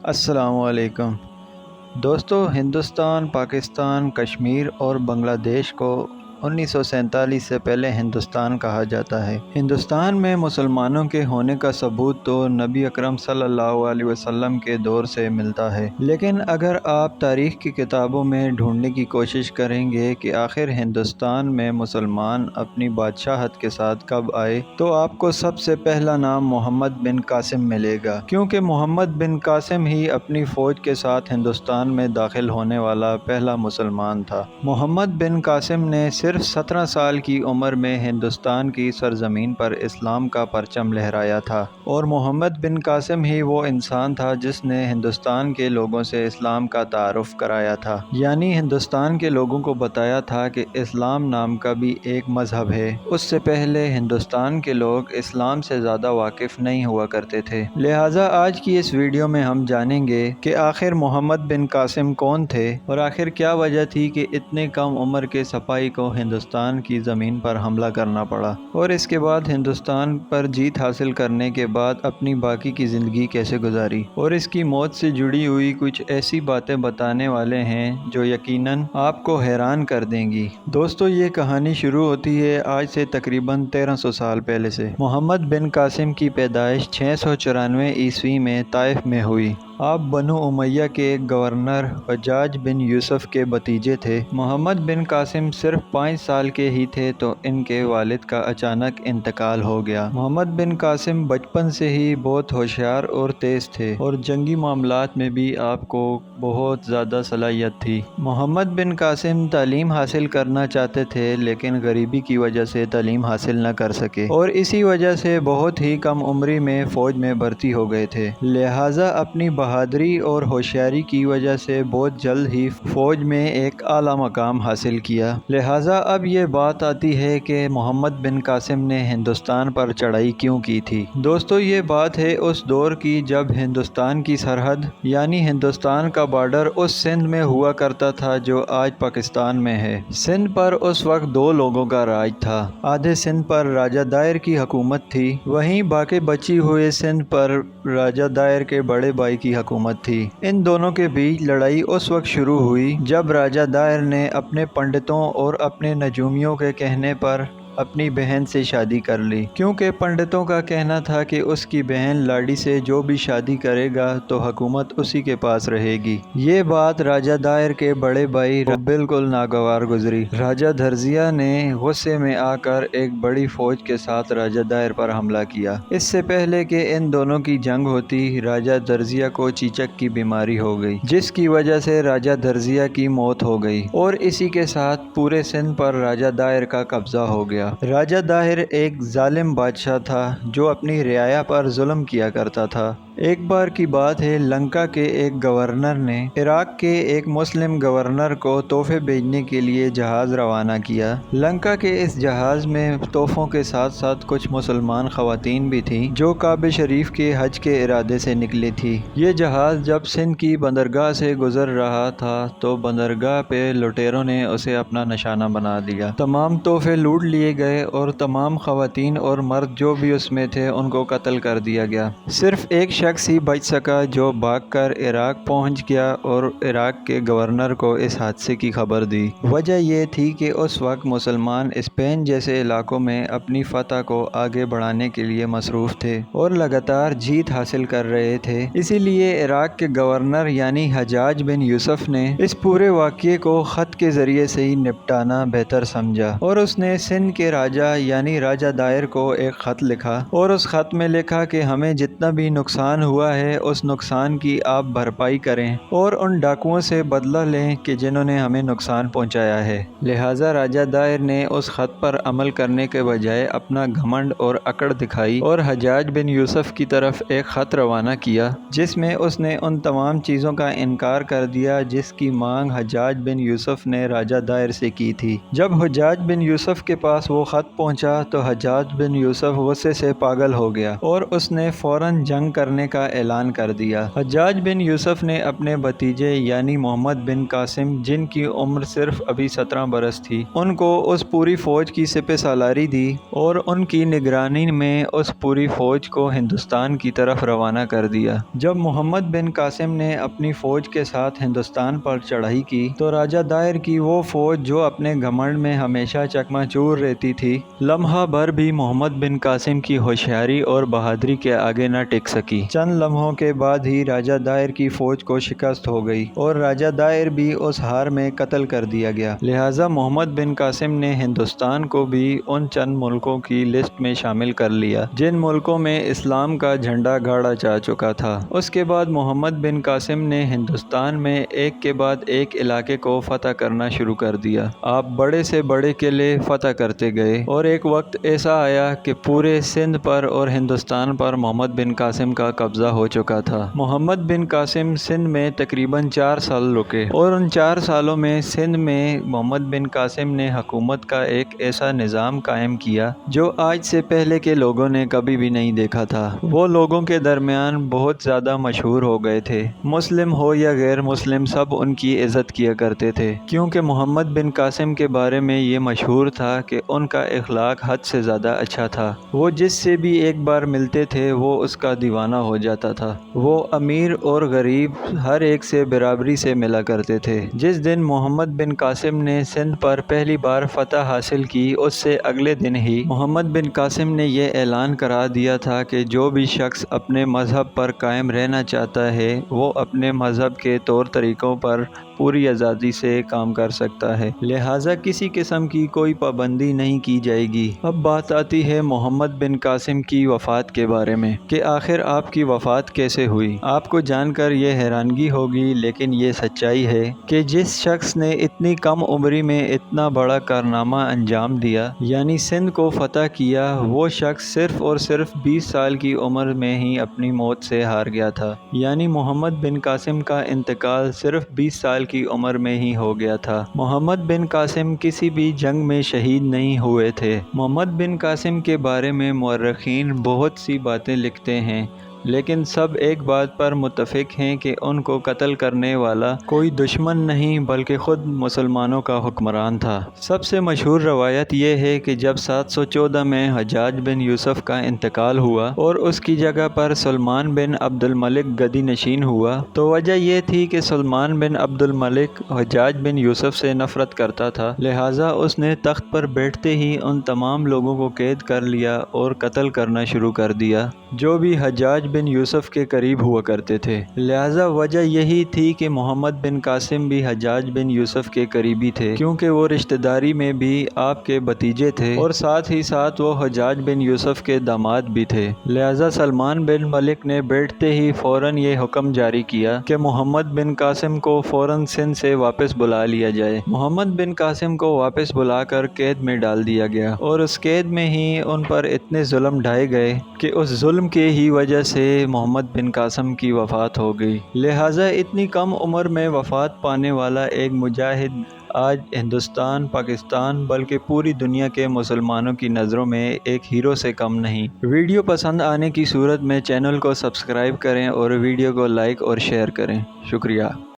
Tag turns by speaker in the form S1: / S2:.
S1: السلام علیکم دوستو، ہندوستان، پاکستان، کشمیر اور بنگلہ دیش کو 1947 سے پہلے ہندوستان کہا جاتا ہے۔ ہندوستان میں مسلمانوں کے ہونے کا ثبوت تو نبی اکرم صلی اللہ علیہ وسلم کے دور سے ملتا ہے، لیکن اگر آپ تاریخ کی کتابوں میں ڈھونڈنے کی کوشش کریں گے کہ آخر ہندوستان میں مسلمان اپنی بادشاہت کے ساتھ کب آئے، تو آپ کو سب سے پہلا نام محمد بن قاسم ملے گا، کیونکہ محمد بن قاسم ہی اپنی فوج کے ساتھ ہندوستان میں داخل ہونے والا پہلا مسلمان تھا۔ محمد بن قاسم نے صرف 17 سال کی عمر میں ہندوستان کی سرزمین پر اسلام کا پرچم لہرایا تھا، اور محمد بن قاسم ہی وہ انسان تھا جس نے ہندوستان کے لوگوں سے اسلام کا تعارف کرایا تھا، یعنی ہندوستان کے لوگوں کو بتایا تھا کہ اسلام نام کا بھی ایک مذہب ہے۔ اس سے پہلے ہندوستان کے لوگ اسلام سے زیادہ واقف نہیں ہوا کرتے تھے، لہٰذا آج کی اس ویڈیو میں ہم جانیں گے کہ آخر محمد بن قاسم کون تھے، اور آخر کیا وجہ تھی کہ اتنے کم عمر کے سپاہی کو ہندوستان کی زمین پر حملہ کرنا پڑا، اور اس کے بعد ہندوستان پر جیت حاصل کرنے کے بعد اپنی باقی کی زندگی کیسے گزاری، اور اس کی موت سے جڑی ہوئی کچھ ایسی باتیں بتانے والے ہیں جو یقیناً آپ کو حیران کر دیں گی۔ دوستو، یہ کہانی شروع ہوتی ہے آج سے تقریباً 1300 سال پہلے سے۔ محمد بن قاسم کی پیدائش 694 عیسوی میں طائف میں ہوئی۔ آپ بنو امیہ کے ایک گورنر حجاج بن یوسف کے بھتیجے تھے۔ محمد بن قاسم صرف 5 سال کے ہی تھے تو ان کے والد کا اچانک انتقال ہو گیا۔ محمد بن قاسم بچپن سے ہی بہت ہوشیار اور تیز تھے، اور جنگی معاملات میں بھی آپ کو بہت زیادہ صلاحیت تھی۔ محمد بن قاسم تعلیم حاصل کرنا چاہتے تھے، لیکن غریبی کی وجہ سے تعلیم حاصل نہ کر سکے، اور اسی وجہ سے بہت ہی کم عمری میں فوج میں بھرتی ہو گئے تھے۔ لہٰذا اپنی بہادری اور ہوشیاری کی وجہ سے بہت جلد ہی فوج میں ایک اعلیٰ مقام حاصل کیا۔ لہٰذا اب یہ بات آتی ہے کہ محمد بن قاسم نے ہندوستان پر چڑھائی کیوں کی تھی۔ دوستو، یہ بات ہے اس دور کی جب ہندوستان کی سرحد یعنی ہندوستان کا بارڈر اس سندھ میں ہوا کرتا تھا جو آج پاکستان میں ہے۔ سندھ پر اس وقت 2 لوگوں کا راج تھا۔ آدھے سندھ پر راجہ دائر کی حکومت تھی، وہیں باقی بچی ہوئے سندھ پر راجہ دائر کے بڑے بھائی کی حکومت تھی۔ ان دونوں کے بیچ لڑائی اس وقت شروع ہوئی جب راجہ دائر نے اپنے پنڈتوں اور اپنے نجومیوں کے کہنے پر اپنی بہن سے شادی کر لی، کیونکہ پنڈتوں کا کہنا تھا کہ اس کی بہن لاڑی سے جو بھی شادی کرے گا تو حکومت اسی کے پاس رہے گی۔ یہ بات راجہ دائر کے بڑے بھائی بالکل ناگوار گزری۔ راجہ دھرزیہ نے غصے میں آ کر ایک بڑی فوج کے ساتھ راجہ دائر پر حملہ کیا۔ اس سے پہلے کہ ان دونوں کی جنگ ہوتی، راجہ دھرزیہ کو چیچک کی بیماری ہو گئی، جس کی وجہ سے راجہ دھرزیہ کی موت ہو گئی، اور اسی کے ساتھ پورے سندھ پر راجہ دائر کا قبضہ ہو گیا۔ راجہ دائر ایک ظالم بادشاہ تھا جو اپنی رعایا پر ظلم کیا کرتا تھا۔ ایک بار کی بات ہے، لنکا کے ایک گورنر نے عراق کے ایک مسلم گورنر کو تحفے بھیجنے کے لیے جہاز روانہ کیا۔ لنکا کے اس جہاز میں تحفوں کے ساتھ ساتھ کچھ مسلمان خواتین بھی تھیں جو کعبہ شریف کے حج کے ارادے سے نکلی تھی۔ یہ جہاز جب سندھ کی بندرگاہ سے گزر رہا تھا تو بندرگاہ پہ لٹیروں نے اسے اپنا نشانہ بنا لیا۔ تمام تحفے لوٹ لیے گئے اور تمام خواتین اور مرد جو بھی اس میں تھے ان کو قتل کر دیا گیا۔ صرف ایک شخص ہی بچ سکا جو بھاگ کر عراق پہنچ گیا اور عراق کے گورنر کو اس حادثے کی خبر دی۔ وجہ یہ تھی کہ اس وقت مسلمان اسپین جیسے علاقوں میں اپنی فتح کو آگے بڑھانے کے لیے مصروف تھے اور لگاتار جیت حاصل کر رہے تھے، اسی لیے عراق کے گورنر یعنی حجاج بن یوسف نے اس پورے واقعے کو خط کے ذریعے سے ہی نپٹانا بہتر سمجھا، اور اس نے سندھ کے راجہ یعنی راجہ دائر کو ایک خط لکھا، اور اس خط میں لکھا کہ ہمیں جتنا بھی نقصان ہوا ہے اس نقصان کی آپ بھرپائی کریں اور ان ڈاکوؤں سے بدلہ لیں کہ جنہوں نے ہمیں نقصان پہنچایا ہے۔ لہٰذا راجہ دائر نے اس خط پر عمل کرنے کے بجائے اپنا گھمنڈ اور اکڑ دکھائی اور حجاج بن یوسف کی طرف ایک خط روانہ کیا جس میں اس نے ان تمام چیزوں کا انکار کر دیا جس کی مانگ حجاج بن یوسف نے راجہ دائر سے کی تھی۔ جب حجاج بن یوسف کے پاس وہ خط پہنچا تو حجاج بن یوسف غصے سے پاگل ہو گیا اور اس نے فوراً جنگ کرنے کا اعلان کر دیا۔ حجاج بن یوسف نے اپنے بھتیجے یعنی محمد بن قاسم، جن کی عمر صرف ابھی 17 برس تھی، ان کو اس پوری فوج کی سپہ سالاری دی اور ان کی نگرانی میں اس پوری فوج کو ہندوستان کی طرف روانہ کر دیا۔ جب محمد بن قاسم نے اپنی فوج کے ساتھ ہندوستان پر چڑھائی کی تو راجہ دائر کی وہ فوج جو اپنے گھمنڈ میں ہمیشہ چکما چور رہتی تھی، لمحہ بھر بھی محمد بن قاسم کی ہوشیاری اور بہادری کے آگے نہ ٹک سکی۔ چند لمحوں کے بعد ہی راجہ دائر کی فوج کو شکست ہو گئی اور راجہ دائر بھی اس ہار میں قتل کر دیا گیا۔ لہٰذا محمد بن قاسم نے ہندوستان کو بھی ان چند ملکوں کی لسٹ میں شامل کر لیا جن ملکوں میں اسلام کا جھنڈا گاڑا جا چکا تھا۔ اس کے بعد محمد بن قاسم نے ہندوستان میں ایک کے بعد ایک علاقے کو فتح کرنا شروع کر دیا۔ آپ بڑے سے بڑے قلعے فتح کرتے گئے اور ایک وقت ایسا آیا کہ پورے سندھ پر اور ہندوستان پر محمد بن قاسم کا قبضہ ہو چکا تھا۔ محمد بن قاسم سندھ میں تقریباً 4 سال رکے اور ان 4 سالوں میں سندھ میں محمد بن قاسم نے حکومت کا ایک ایسا نظام قائم کیا جو آج سے پہلے کے لوگوں نے کبھی بھی نہیں دیکھا تھا۔ وہ لوگوں کے درمیان بہت زیادہ مشہور ہو گئے تھے، مسلم ہو یا غیر مسلم سب ان کی عزت کیا کرتے تھے، کیونکہ محمد بن قاسم کے بارے میں یہ مشہور تھا کہ ان کا اخلاق حد سے زیادہ اچھا تھا۔ وہ جس سے بھی ایک بار ملتے تھے وہ اس کا دیوانہ ہو جاتا تھا۔ وہ امیر اور غریب ہر ایک سے برابری سے ملا کرتے تھے۔ جس دن محمد بن قاسم نے سندھ پر پہلی بار فتح حاصل کی، اس سے اگلے دن ہی محمد بن قاسم نے یہ اعلان کرا دیا تھا کہ جو بھی شخص اپنے مذہب پر قائم رہنا چاہتا ہے وہ اپنے مذہب کے طور طریقوں پر پوری آزادی سے کام کر سکتا ہے، لہٰذا کسی قسم کی کوئی پابندی نہیں کی جائے گی۔ اب بات آتی ہے محمد بن قاسم کی وفات کے بارے میں کہ آخر آپ کی وفات کیسے ہوئی۔ آپ کو جان کر یہ حیرانگی ہوگی، لیکن یہ سچائی ہے کہ جس شخص نے اتنی کم عمری میں اتنا بڑا کارنامہ انجام دیا، یعنی سندھ کو فتح کیا، وہ شخص صرف اور صرف 20 سال کی عمر میں ہی اپنی موت سے ہار گیا تھا۔ یعنی محمد بن قاسم کا انتقال صرف 20 سال کی عمر میں ہی ہو گیا تھا۔ محمد بن قاسم کسی بھی جنگ میں شہید نہیں ہوئے تھے۔ محمد بن قاسم کے بارے میں مورخین بہت سی باتیں لکھتے ہیں، لیکن سب ایک بات پر متفق ہیں کہ ان کو قتل کرنے والا کوئی دشمن نہیں بلکہ خود مسلمانوں کا حکمران تھا۔ سب سے مشہور روایت یہ ہے کہ جب 714 میں حجاج بن یوسف کا انتقال ہوا اور اس کی جگہ پر سلمان بن عبد الملک گدی نشین ہوا، تو وجہ یہ تھی کہ سلمان بن عبد الملک حجاج بن یوسف سے نفرت کرتا تھا، لہٰذا اس نے تخت پر بیٹھتے ہی ان تمام لوگوں کو قید کر لیا اور قتل کرنا شروع کر دیا جو بھی حجاج بن یوسف کے قریب ہوا کرتے تھے۔ لہٰذا وجہ یہی تھی کہ محمد بن قاسم بھی حجاج بن یوسف کے قریبی تھے، کیونکہ وہ رشتہ داری میں بھی آپ کے بھتیجے تھے اور ساتھ ہی ساتھ وہ حجاج بن یوسف کے داماد بھی تھے۔ لہٰذا سلمان بن ملک نے بیٹھتے ہی فوراً یہ حکم جاری کیا کہ محمد بن قاسم کو فوراً سندھ سے واپس بلا لیا جائے۔ محمد بن قاسم کو واپس بلا کر قید میں ڈال دیا گیا اور اس قید میں ہی ان پر اتنے ظلم ڈھائے گئے کہ اس ظلم کے ہی وجہ سے محمد بن قاسم کی وفات ہو گئی۔ لہٰذا اتنی کم عمر میں وفات پانے والا ایک مجاہد آج ہندوستان، پاکستان بلکہ پوری دنیا کے مسلمانوں کی نظروں میں ایک ہیرو سے کم نہیں۔ ویڈیو پسند آنے کی صورت میں چینل کو سبسکرائب کریں اور ویڈیو کو لائک اور شیئر کریں۔ شکریہ۔